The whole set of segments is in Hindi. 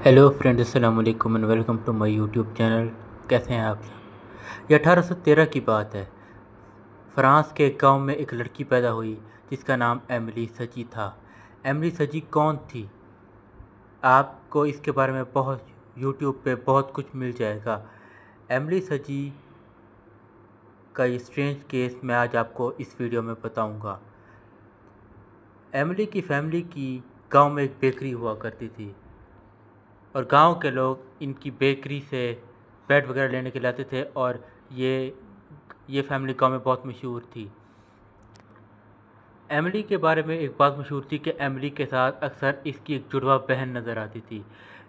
हेलो फ्रेंड्स, अस्सलाम वालेकुम and welcome to my YouTube channel. कैसे हैं आप सब। ये 1813 की बात है। फ्रांस के एक गांव में एक लड़की पैदा हुई जिसका नाम एमिली सजी था। एमिली सजी कौन थी? आपको इसके बारे में बहुत यूट्यूब पे बहुत कुछ मिल जाएगा। एमिली सजी का ये स्ट्रेंज केस मैं आज आपको इस वीडियो में बताऊंगा। एमिली की फैमिली की गांव में एक बेकरी हुआ करती थी और गांव के लोग इनकी बेकरी से ब्रेड वगैरह लेने के लिए आते थे और ये फैमिली गांव में बहुत मशहूर थी। एमिली के बारे में एक बात मशहूर थी कि एमिली के साथ अक्सर इसकी एक जुड़वा बहन नज़र आती थी।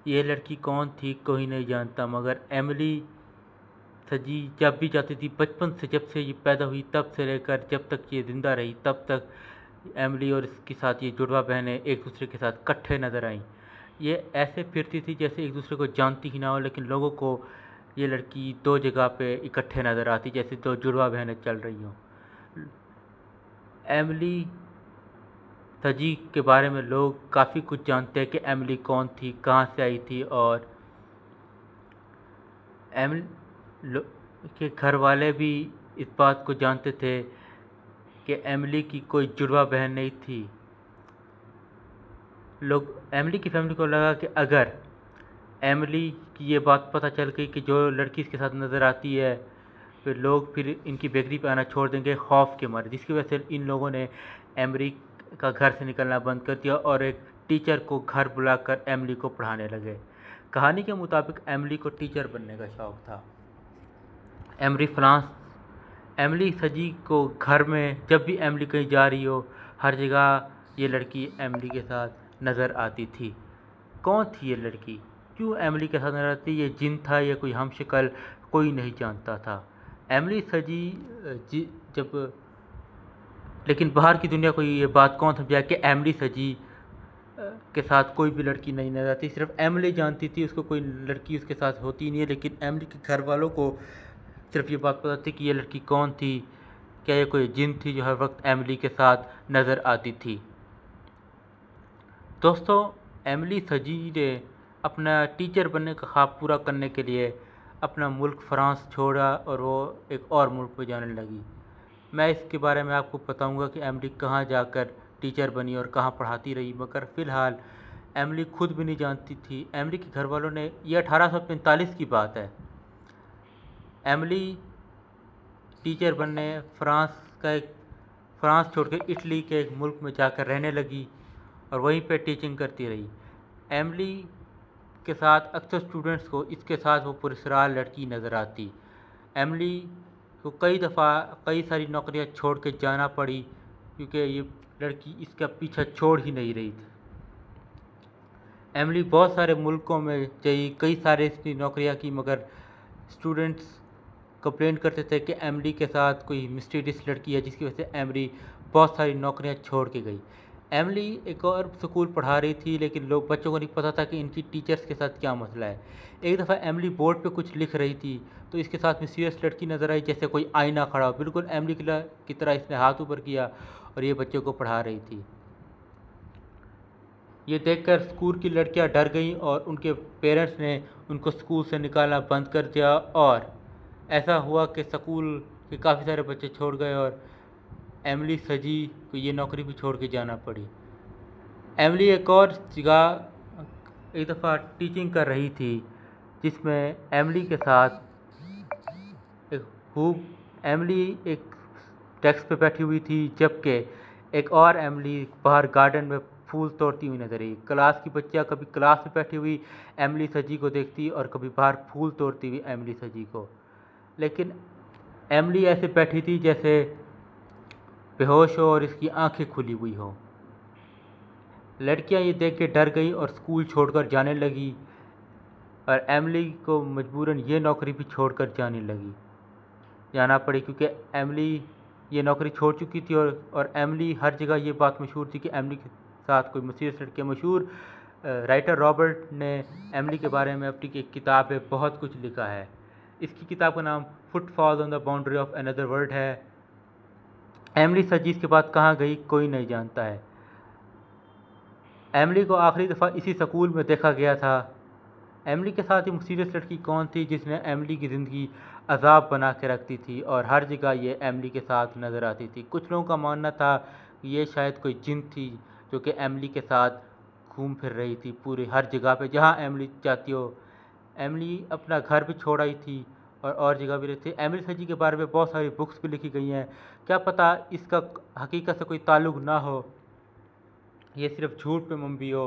ये लड़की कौन थी कोई नहीं जानता, मगर एमिली सजी जब भी जाती थी बचपन से, जब से ये पैदा हुई तब से लेकर जब तक ये ज़िंदा रही तब तक एमिली और इसके साथ ये जुड़वा बहनें एक दूसरे के साथ इकट्ठे नज़र आईं। ये ऐसे फिरती थी जैसे एक दूसरे को जानती ही ना हो, लेकिन लोगों को ये लड़की दो जगह पे इकट्ठे नज़र आती जैसे दो जुड़वा बहनें चल रही हों। एमिली सजी के बारे में लोग काफ़ी कुछ जानते हैं कि एमिली कौन थी, कहाँ से आई थी, और एमिली के घर वाले भी इस बात को जानते थे कि एमिली की कोई जुड़वा बहन नहीं थी। लोग एमिली की फैमिली को लगा कि अगर एमिली की ये बात पता चल गई कि जो लड़की इसके साथ नज़र आती है, फिर लोग फिर इनकी बेकरी पे आना छोड़ देंगे खौफ के मारे, जिसकी वजह से इन लोगों ने एमिली का घर से निकलना बंद कर दिया और एक टीचर को घर बुलाकर एमिली को पढ़ाने लगे। कहानी के मुताबिक एमिली को टीचर बनने का शौक़ था। एमिली सजी को घर में जब भी एमिली कहीं जा रही हो हर जगह ये लड़की एमिली के साथ नज़र आती थी। कौन थी ये लड़की, क्यों एमिली के साथ नज़र आती? ये जिन था या कोई हमशक्ल, कोई नहीं जानता था। एमिली सजी जब लेकिन बाहर की दुनिया को ये बात कौन समझाया कि एमिली सजी के साथ कोई भी लड़की नहीं नजर आती। सिर्फ एमिली जानती थी उसको कोई लड़की उसके साथ होती नहीं है, लेकिन एमिली के घर वालों को सिर्फ ये बात पता थी कि ये लड़की कौन थी। क्या ये कोई जिन थी जो हर वक्त एमिली के साथ नज़र आती थी? दोस्तों, एमिली सजी ने अपना टीचर बनने का ख्वाब पूरा करने के लिए अपना मुल्क फ्रांस छोड़ा और वो एक और मुल्क पर जाने लगी। मैं इसके बारे में आपको बताऊंगा कि एमिली कहाँ जाकर टीचर बनी और कहाँ पढ़ाती रही, मगर फ़िलहाल एमिली खुद भी नहीं जानती थी। एमिली के घर वालों ने, यह 1845 की बात है, एमिली टीचर बनने फ्रांस छोड़कर इटली के एक मुल्क में जाकर रहने लगी और वहीं पे टीचिंग करती रही। एमिली के साथ अक्सर स्टूडेंट्स को इसके साथ वो पुरस्कार लड़की नज़र आती। एमिली को कई दफ़ा कई सारी नौकरियां छोड़ के जाना पड़ी क्योंकि ये लड़की इसका पीछा छोड़ ही नहीं रही थी। एमिली बहुत सारे मुल्कों में गई, कई सारे इसकी नौकरियां की, मगर स्टूडेंट्स कंप्लेंट करते थे कि एमिली के साथ कोई मिस्टीरियस लड़की है, जिसकी वजह से एमिली बहुत सारी नौकरियां छोड़ के गई। एमिली एक और स्कूल पढ़ा रही थी, लेकिन लोग बच्चों को नहीं पता था कि इनकी टीचर्स के साथ क्या मसला है। एक दफ़ा एमिली बोर्ड पे कुछ लिख रही थी तो इसके साथ मिस्टीरियस लड़की नज़र आई, जैसे कोई आईना खड़ा हो। बिल्कुल एमिली की तरह इसने हाथ ऊपर किया और ये बच्चों को पढ़ा रही थी। ये देखकर स्कूल की लड़कियां डर गईं और उनके पेरेंट्स ने उनको स्कूल से निकालना बंद कर दिया और ऐसा हुआ कि स्कूल के काफ़ी सारे बच्चे छोड़ गए और एमिली सजी को ये नौकरी भी छोड़ के जाना पड़ी। एमिली एक और जगह एक दफ़ा टीचिंग कर रही थी जिसमें एमिली के साथ एमिली एक डेस्क पे बैठी हुई थी, जबकि एक और एमिली बाहर गार्डन में फूल तोड़ती हुई नजर आई। क्लास की बच्चियाँ कभी क्लास में बैठी हुई एमिली सजी को देखती और कभी बाहर फूल तोड़ती हुई एमिली सजी को, लेकिन एमिली ऐसे बैठी थी जैसे बेहोश हो और इसकी आंखें खुली हुई हो। लड़कियां ये देख के डर गई और स्कूल छोड़कर जाने लगी और एमिली को मजबूरन ये नौकरी भी छोड़कर जाना पड़ी क्योंकि एमिली ये नौकरी छोड़ चुकी थी और एमिली हर जगह ये बात मशहूर थी कि एमिली के साथ कोई मिस्टीरियस लड़की। मशहूर राइटर रॉबर्ट ने एमिली के बारे में अपनी एक किताब है बहुत कुछ लिखा है। इसकी किताब का नाम footfalls on the boundary of another world है। एमिली सजी के बाद कहाँ गई कोई नहीं जानता है। एमिली को आखिरी दफ़ा इसी स्कूल में देखा गया था एमिली के साथ ही मिस्टीरियस लड़की कौन थी जिसने एमिली की ज़िंदगी अजाब बना के रखती थी और हर जगह ये एमिली के साथ नज़र आती थी। कुछ लोगों का मानना था कि ये शायद कोई जिन थी जो कि एमिली के साथ घूम फिर रही थी पूरी हर जगह पे जहाँ एमिली जाती हो। एमिली अपना घर भी छोड़ आई थी और जगह भी रहती थी। एमिली सजी के बारे में बहुत सारी बुक्स भी लिखी गई हैं। क्या पता इसका हकीकत से कोई ताल्लुक़ ना हो, ये सिर्फ झूठ पे मबनी हो।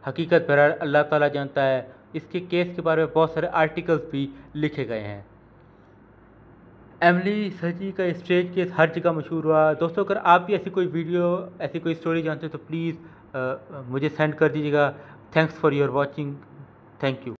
हकीकत पर अल्लाह ताला जानता है। इसके केस के बारे में बहुत सारे आर्टिकल्स भी लिखे गए हैं। एमिली सजी का स्टेज केस हर जगह मशहूर हुआ। दोस्तों, अगर आप भी ऐसी कोई वीडियो, ऐसी कोई स्टोरी जानते हो तो प्लीज़ मुझे सेंड कर दीजिएगा। Thanks for your watching. Thank you.